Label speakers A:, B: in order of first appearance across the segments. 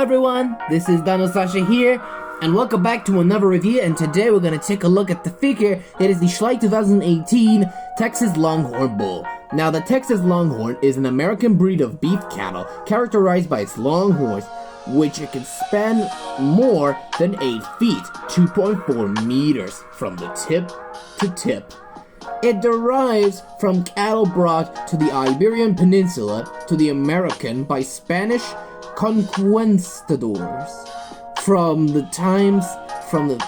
A: everyone, this is DinoSasha here, and welcome back to another review, and today we're going to take a look at the figure. It is the Schleich 2018 Texas Longhorn Bull. Now, the Texas Longhorn is an American breed of beef cattle characterized by its long horns, which it can span more than 8 feet, 2.4 meters, from the tip to tip. It derives from cattle brought to the Iberian Peninsula to the American by Spanish conquistadors from the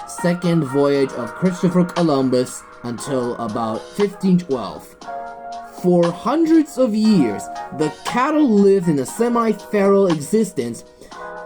A: second voyage of Christopher Columbus until about 1512. For hundreds of years, the cattle lived in a semi-feral existence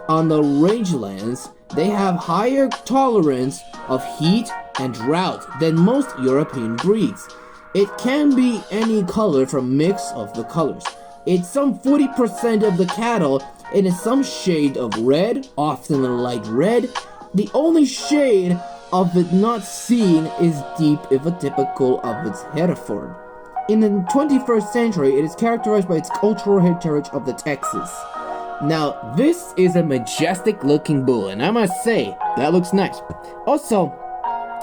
A: on the rangelands. They have higher tolerance of heat and drought than most European breeds. It can be any color from mix of the colors. It's some 40% of the cattle. It is some shade of red, often a light red. The only shade of it not seen is deep if a typical of its Hereford. In the 21st century, it is characterized by its cultural heritage of the Texas. Now, this is a majestic looking bull, and I must say, that looks nice. Also,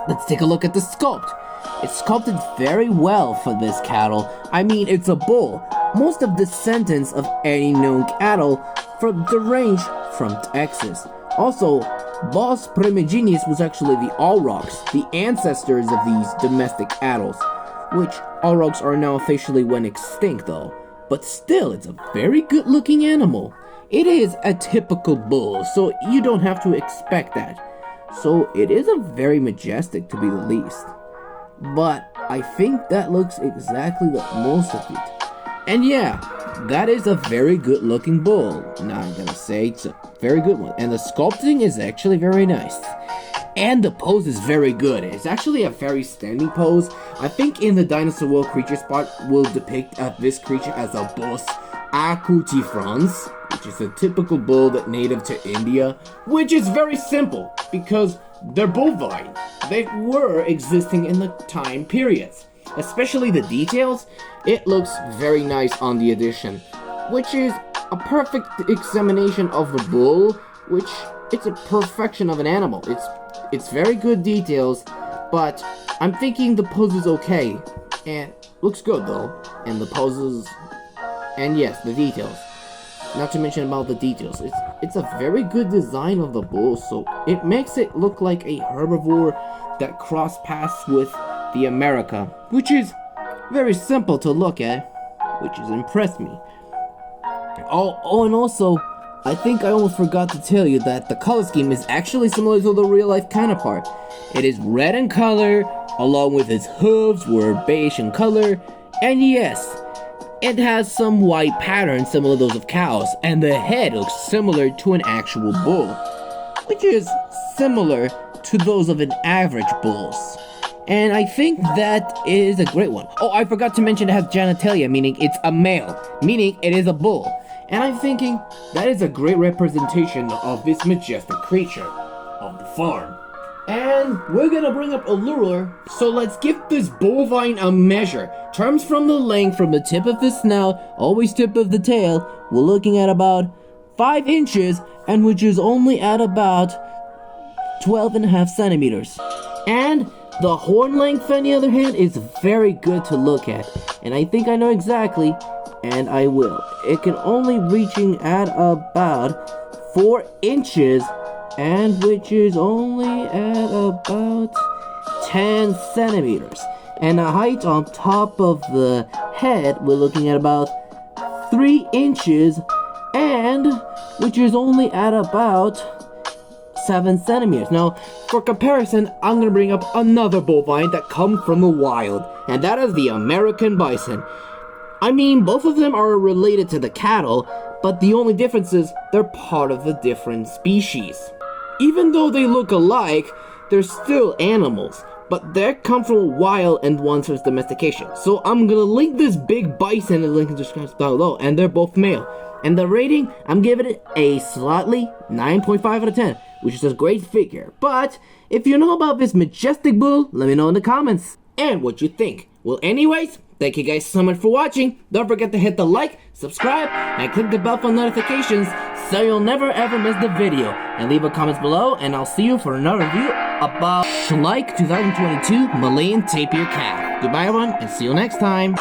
A: let's take a look at the sculpt. It's sculpted very well for this cattle. I mean, it's a bull. Most of descendants of any known cattle from the range from Texas. Also, Bos primigenius was actually the aurochs, the ancestors of these domestic cattle, which aurochs are now officially went extinct though. But still, it's a very good looking animal. It is a typical bull, so you don't have to expect that. So it is a very majestic to be the least. But I think that looks exactly like most of it. And yeah, that is a very good looking bull. Now I'm gonna say it's a very good one. And the sculpting is actually very nice. And the pose is very good. It's actually a very standing pose. I think in the Dinosaur World Creature spot will depict this creature as a Bos acutifrons, which is a typical bull that native to India, which is very simple because they're bovine. They were existing in the time periods. Especially the details, it looks very nice on the edition, which is a perfect examination of the bull, which it's a perfection of an animal. It's very good details, but I'm thinking the pose is okay, and looks good though, and the poses, and yes, the details. Not to mention about the details, it's a very good design of the bull, so it makes it look like a herbivore that cross paths with the America, which is very simple to look at, which has impressed me. Oh, and also, I think I almost forgot to tell you that the color scheme is actually similar to the real-life counterpart. It is red in color, along with its hooves were beige in color, and yes, it has some white patterns similar to those of cows, and the head looks similar to an actual bull, which is similar to those of an average bulls. And I think that is a great one. Oh, I forgot to mention it has genitalia, meaning it's a male, meaning it is a bull. And I'm thinking that is a great representation of this majestic creature of the farm. And we're gonna bring up a lure, so let's give this bovine a measure. Terms from the length from the tip of the snout, always tip of the tail, we're looking at about 5 inches, and which is only at about 12.5 centimeters. And the horn length, on the other hand, is very good to look at. And I think I know exactly, and I will. It can only reaching at about 4 inches, and which is only at about 10 centimeters. And the height on top of the head, we're looking at about 3 inches, and which is only at about 7 centimeters. Now, for comparison, I'm going to bring up another bovine that comes from the wild, and that is the American Bison. I mean, both of them are related to the cattle, but the only difference is they're part of the different species. Even though they look alike, they're still animals, but they come from wild and one from domestication. So I'm going to link this big bison in the link in the description down below, and they're both male. And the rating, I'm giving it a slightly 9.5 out of 10. Which is a great figure. But if you know about this majestic bull, let me know in the comments and what you think. Well, anyways, Thank you guys so much for watching. Don't forget to hit the like, subscribe, and click the bell for notifications so you'll never ever miss the video. And leave a comment below, and I'll see you for another review about Schleich 2022 Malayan Tapir Calf. Goodbye everyone, and see you next time.